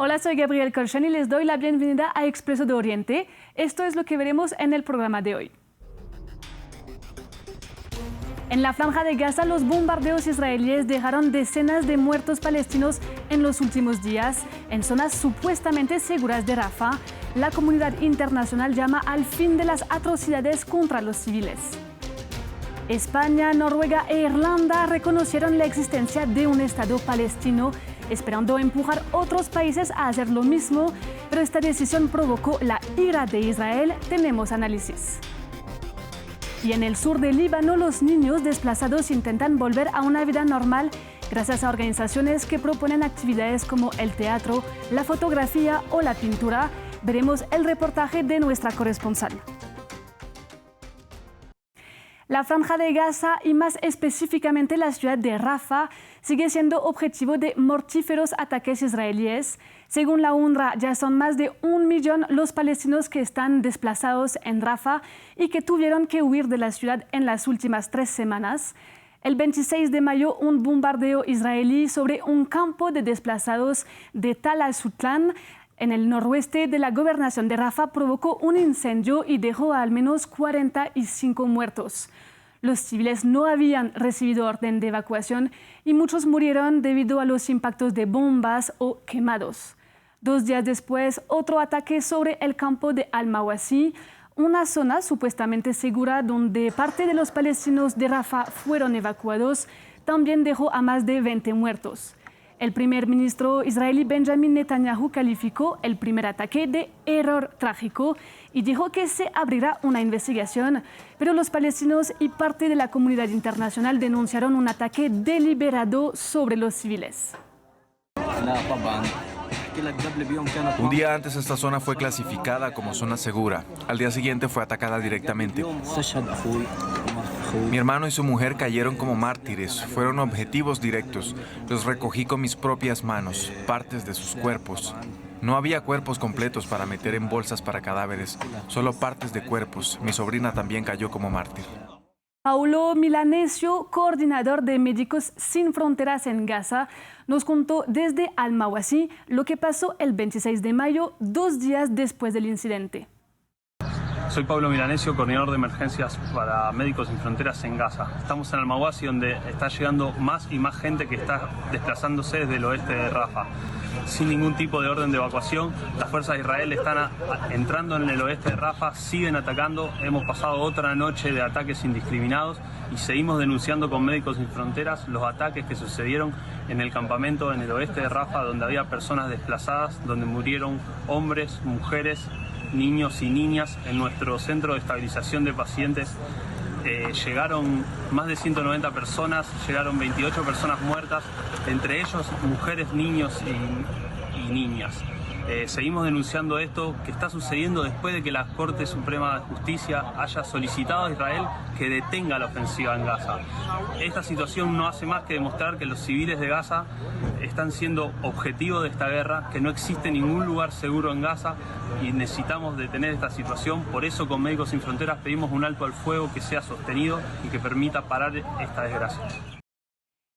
Hola, soy Gabriel Colchón y les doy la bienvenida a Expreso de Oriente. Esto es lo que veremos en el programa de hoy. En la Franja de Gaza, los bombardeos israelíes dejaron decenas de muertos palestinos en los últimos días. En zonas supuestamente seguras de Rafah, la comunidad internacional llama al fin de las atrocidades contra los civiles. España, Noruega e Irlanda reconocieron la existencia de un Estado palestino, esperando empujar a otros países a hacer lo mismo, pero esta decisión provocó la ira de Israel. Tenemos análisis. Y en el sur del Líbano, los niños desplazados intentan volver a una vida normal gracias a organizaciones que proponen actividades como el teatro, la fotografía o la pintura. Veremos el reportaje de nuestra corresponsal. La Franja de Gaza y más específicamente la ciudad de Rafah sigue siendo objetivo de mortíferos ataques israelíes. Según la UNRWA, ya son más de 1 millón los palestinos que están desplazados en Rafah y que tuvieron que huir de la ciudad en las últimas 3 semanas. El 26 de mayo, un bombardeo israelí sobre un campo de desplazados de Tal al-Sutlan, en el noroeste de la gobernación de Rafah, provocó un incendio y dejó a al menos 45 muertos. Los civiles no habían recibido orden de evacuación y muchos murieron debido a los impactos de bombas o quemados. 2 días después, otro ataque sobre el campo de Al-Mawasi, una zona supuestamente segura donde parte de los palestinos de Rafah fueron evacuados, también dejó a más de 20 muertos. El primer ministro israelí Benjamin Netanyahu calificó el primer ataque de error trágico y dijo que se abrirá una investigación, pero los palestinos y parte de la comunidad internacional denunciaron un ataque deliberado sobre los civiles. Un día antes esta zona fue clasificada como zona segura. Al día siguiente fue atacada directamente. Mi hermano y su mujer cayeron como mártires, fueron objetivos directos. Los recogí con mis propias manos, partes de sus cuerpos. No había cuerpos completos para meter en bolsas para cadáveres, solo partes de cuerpos. Mi sobrina también cayó como mártir. Paulo Milanesio, coordinador de Médicos Sin Fronteras en Gaza, nos contó desde Al-Mawasi lo que pasó el 26 de mayo, 2 días después del incidente. Soy Pablo Milanesio, coordinador de emergencias para Médicos Sin Fronteras en Gaza. Estamos en Al-Mawasi, donde está llegando más y más gente que está desplazándose desde el oeste de Rafah. Sin ningún tipo de orden de evacuación, las fuerzas de Israel están entrando en el oeste de Rafah, siguen atacando. Hemos pasado otra noche de ataques indiscriminados y seguimos denunciando con Médicos Sin Fronteras los ataques que sucedieron en el campamento en el oeste de Rafah, donde había personas desplazadas, donde murieron hombres, mujeres, niños y niñas. En nuestro centro de estabilización de pacientes llegaron más de 190 personas, llegaron 28 personas muertas, entre ellos mujeres, niños y niñas. Seguimos denunciando esto que está sucediendo después de que la Corte Suprema de Justicia haya solicitado a Israel que detenga la ofensiva en Gaza. Esta situación no hace más que demostrar que los civiles de Gaza están siendo objetivo de esta guerra, que no existe ningún lugar seguro en Gaza y necesitamos detener esta situación. Por eso con Médicos Sin Fronteras pedimos un alto al fuego que sea sostenido y que permita parar esta desgracia.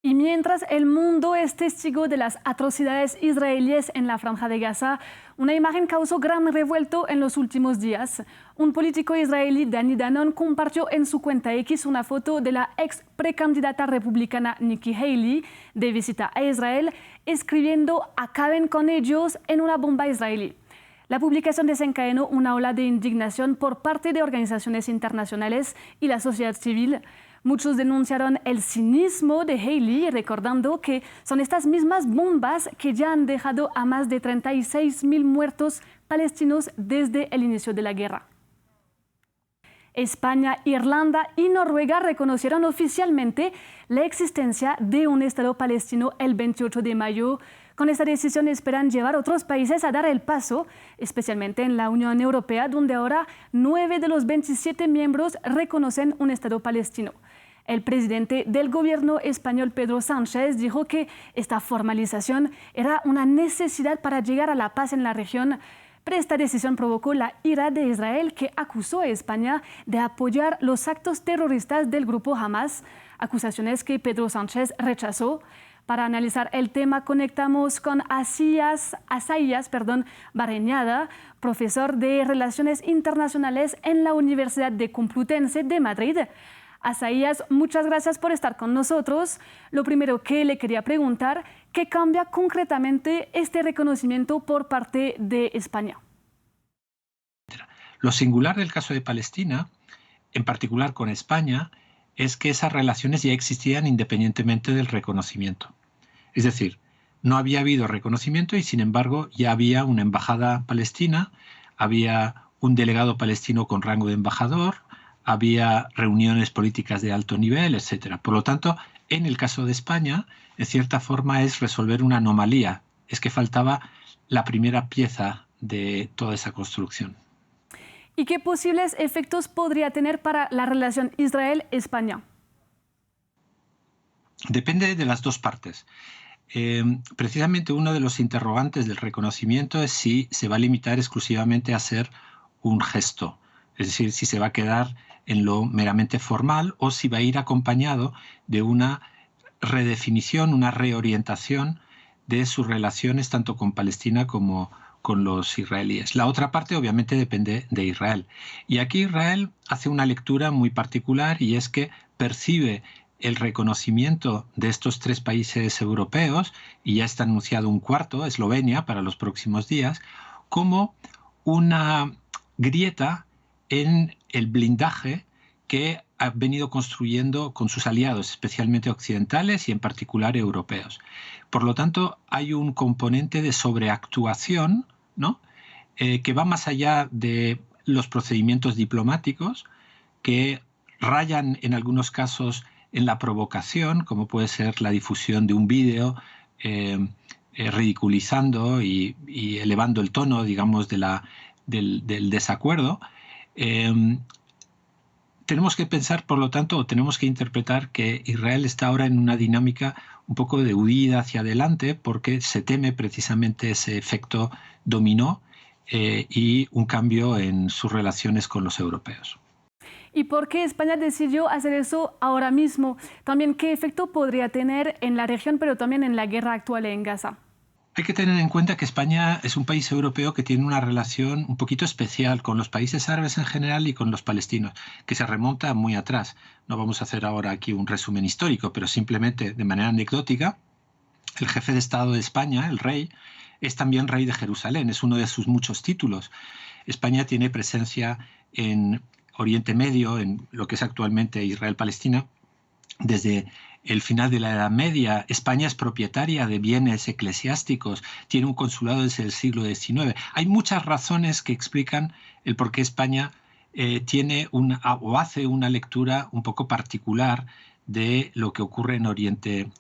Y mientras el mundo es testigo de las atrocidades israelíes en la Franja de Gaza, una imagen causó gran revuelo en los últimos días. Un político israelí, Danny Danon, compartió en su cuenta X una foto de la ex precandidata republicana Nikki Haley de visita a Israel, escribiendo "acaben con ellos" en una bomba israelí. La publicación desencadenó una ola de indignación por parte de organizaciones internacionales y la sociedad civil. Muchos denunciaron el cinismo de Haley, recordando que son estas mismas bombas que ya han dejado a más de 36.000 muertos palestinos desde el inicio de la guerra. España, Irlanda y Noruega reconocieron oficialmente la existencia de un Estado palestino el 28 de mayo. Con esta decisión esperan llevar a otros países a dar el paso, especialmente en la Unión Europea, donde ahora 9 de los 27 miembros reconocen un Estado palestino. El presidente del gobierno español, Pedro Sánchez, dijo que esta formalización era una necesidad para llegar a la paz en la región. Pero esta decisión provocó la ira de Israel, que acusó a España de apoyar los actos terroristas del grupo Hamas, acusaciones que Pedro Sánchez rechazó. Para analizar el tema conectamos con Asaías Barreñada, profesor de Relaciones Internacionales en la Universidad de Complutense de Madrid. Asaías, muchas gracias por estar con nosotros. Lo primero que le quería preguntar, ¿qué cambia concretamente este reconocimiento por parte de España? Lo singular del caso de Palestina, en particular con España, es que esas relaciones ya existían independientemente del reconocimiento. Es decir, no había habido reconocimiento y, sin embargo, ya había una embajada palestina, había un delegado palestino con rango de embajador, había reuniones políticas de alto nivel, etc. Por lo tanto, en el caso de España, en cierta forma es resolver una anomalía. Es que faltaba la primera pieza de toda esa construcción. ¿Y qué posibles efectos podría tener para la relación Israel-España? Depende de las dos partes. Precisamente uno de los interrogantes del reconocimiento es si se va a limitar exclusivamente a ser un gesto, es decir, si se va a quedar en lo meramente formal o si va a ir acompañado de una redefinición, una reorientación de sus relaciones tanto con Palestina como con los israelíes. La otra parte obviamente depende de Israel. Y aquí Israel hace una lectura muy particular y es que percibe el reconocimiento de estos tres países europeos, y ya está anunciado un cuarto, Eslovenia, para los próximos días, como una grieta en el blindaje que ha venido construyendo con sus aliados, especialmente occidentales y en particular europeos. Por lo tanto, hay un componente de sobreactuación, ¿no? Que va más allá de los procedimientos diplomáticos, que rayan en algunos casos en la provocación, como puede ser la difusión de un vídeo ridiculizando y elevando el tono, digamos, del desacuerdo. Tenemos que pensar, por lo tanto, o tenemos que interpretar que Israel está ahora en una dinámica un poco de huida hacia adelante porque se teme precisamente ese efecto dominó y un cambio en sus relaciones con los europeos. ¿Y por qué España decidió hacer eso ahora mismo? También, ¿qué efecto podría tener en la región, pero también en la guerra actual en Gaza? Hay que tener en cuenta que España es un país europeo que tiene una relación un poquito especial con los países árabes en general y con los palestinos, que se remonta muy atrás. No vamos a hacer ahora aquí un resumen histórico, pero simplemente de manera anecdótica, el jefe de Estado de España, el rey, es también rey de Jerusalén, es uno de sus muchos títulos. España tiene presencia en Oriente Medio, en lo que es actualmente Israel-Palestina, desde el final de la Edad Media. España es propietaria de bienes eclesiásticos, tiene un consulado desde el siglo XIX. Hay muchas razones que explican el por qué España tiene hace una lectura un poco particular de lo que ocurre en Oriente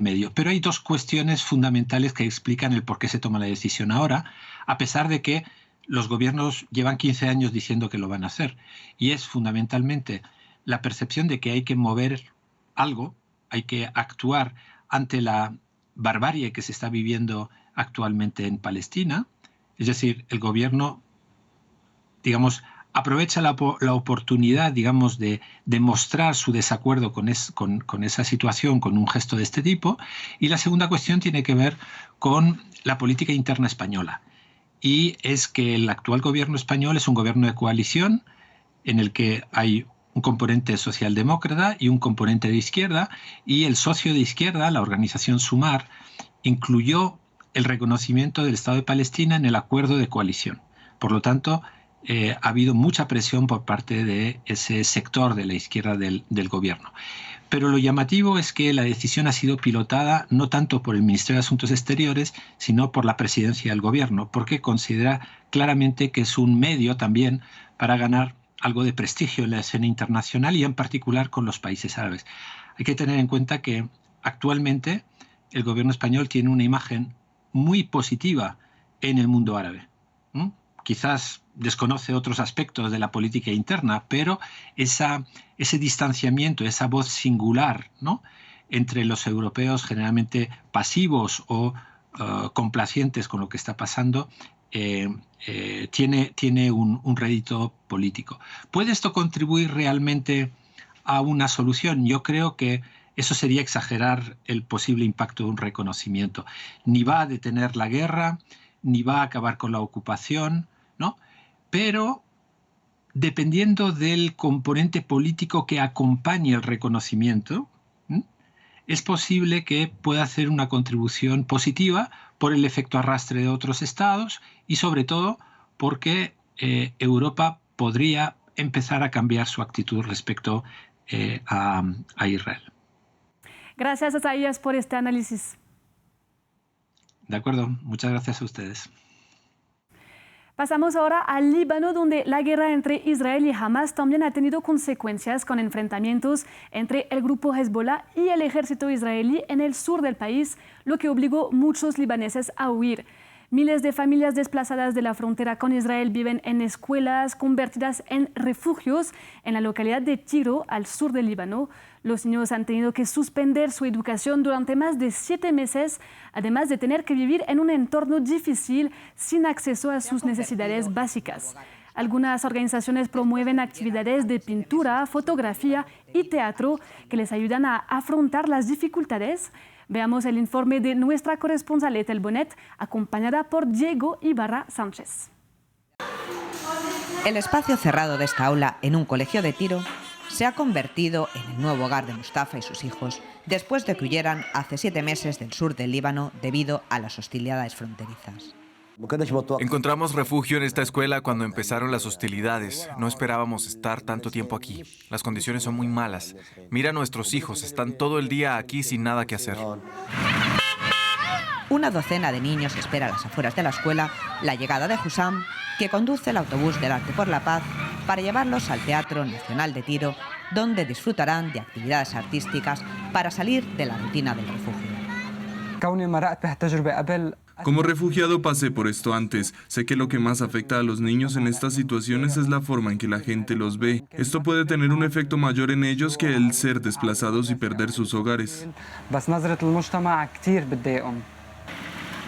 Medio. Pero hay dos cuestiones fundamentales que explican el por qué se toma la decisión ahora, a pesar de que los gobiernos llevan 15 años diciendo que lo van a hacer. Y es fundamentalmente la percepción de que hay que mover algo, hay que actuar ante la barbarie que se está viviendo actualmente en Palestina. Es decir, el gobierno, digamos, aprovecha la oportunidad, digamos, de mostrar su desacuerdo con esa situación, con un gesto de este tipo. Y la segunda cuestión tiene que ver con la política interna española. Y es que el actual gobierno español es un gobierno de coalición en el que hay un componente socialdemócrata y un componente de izquierda, y el socio de izquierda, la organización Sumar, incluyó el reconocimiento del Estado de Palestina en el acuerdo de coalición. Por lo tanto, ha habido mucha presión por parte de ese sector de la izquierda del gobierno. Pero lo llamativo es que la decisión ha sido pilotada no tanto por el Ministerio de Asuntos Exteriores, sino por la presidencia del gobierno, porque considera claramente que es un medio también para ganar algo de prestigio en la escena internacional y en particular con los países árabes. Hay que tener en cuenta que actualmente el gobierno español tiene una imagen muy positiva en el mundo árabe. Quizás desconoce otros aspectos de la política interna, pero ese distanciamiento, esa voz singular, ¿no?, entre los europeos generalmente pasivos o complacientes con lo que está pasando, tiene un rédito político. ¿Puede esto contribuir realmente a una solución? Yo creo que eso sería exagerar el posible impacto de un reconocimiento. Ni va a detener la guerra, ni va a acabar con la ocupación, ¿no? Pero dependiendo del componente político que acompañe el reconocimiento, es posible que pueda hacer una contribución positiva por el efecto arrastre de otros estados y sobre todo porque Europa podría empezar a cambiar su actitud respecto a Israel. Gracias, Isaías, por este análisis. De acuerdo, muchas gracias a ustedes. Pasamos ahora al Líbano, donde la guerra entre Israel y Hamas también ha tenido consecuencias con enfrentamientos entre el grupo Hezbollah y el ejército israelí en el sur del país, lo que obligó a muchos libaneses a huir. Miles de familias desplazadas de la frontera con Israel viven en escuelas convertidas en refugios en la localidad de Tiro, al sur del Líbano. Los niños han tenido que suspender su educación durante más de 7 meses, además de tener que vivir en un entorno difícil sin acceso a sus necesidades básicas. Algunas organizaciones promueven actividades de pintura, fotografía y teatro que les ayudan a afrontar las dificultades. Veamos el informe de nuestra corresponsal Ethel Bonet, acompañada por Diego Ibarra Sánchez. El espacio cerrado de esta aula en un colegio de Tiro se ha convertido en el nuevo hogar de Mustafa y sus hijos después de que huyeran hace 7 meses del sur del Líbano debido a las hostilidades fronterizas. Encontramos refugio en esta escuela cuando empezaron las hostilidades. No esperábamos estar tanto tiempo aquí. Las condiciones son muy malas. Mira a nuestros hijos, están todo el día aquí sin nada que hacer. Una docena de niños espera a las afueras de la escuela la llegada de Hussam, que conduce el autobús del Arte por la Paz para llevarlos al Teatro Nacional de Tiro, donde disfrutarán de actividades artísticas para salir de la rutina del refugio. Como refugiado pasé por esto antes. Sé que lo que más afecta a los niños en estas situaciones es la forma en que la gente los ve. Esto puede tener un efecto mayor en ellos que el ser desplazados y perder sus hogares.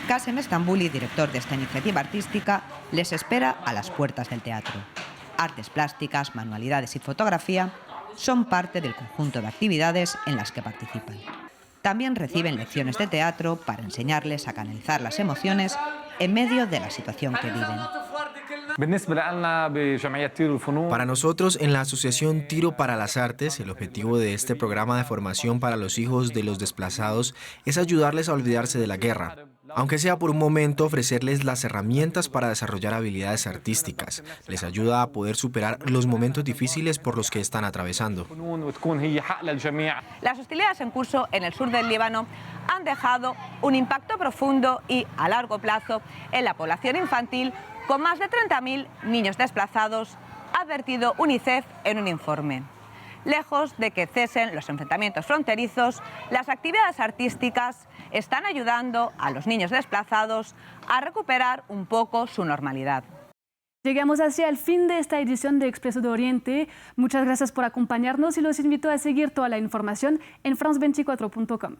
Kasem Estambuli, director de esta iniciativa artística, les espera a las puertas del teatro. Artes plásticas, manualidades y fotografía son parte del conjunto de actividades en las que participan. También reciben lecciones de teatro para enseñarles a canalizar las emociones en medio de la situación que viven. Para nosotros, en la Asociación Tiro para las Artes, el objetivo de este programa de formación para los hijos de los desplazados es ayudarles a olvidarse de la guerra. Aunque sea por un momento, ofrecerles las herramientas para desarrollar habilidades artísticas. Les ayuda a poder superar los momentos difíciles por los que están atravesando. Las hostilidades en curso en el sur del Líbano han dejado un impacto profundo y a largo plazo en la población infantil, con más de 30.000 niños desplazados, ha advertido UNICEF en un informe. Lejos de que cesen los enfrentamientos fronterizos, las actividades artísticas están ayudando a los niños desplazados a recuperar un poco su normalidad. Llegamos así al fin de esta edición de Expreso de Oriente. Muchas gracias por acompañarnos y los invito a seguir toda la información en france24.com.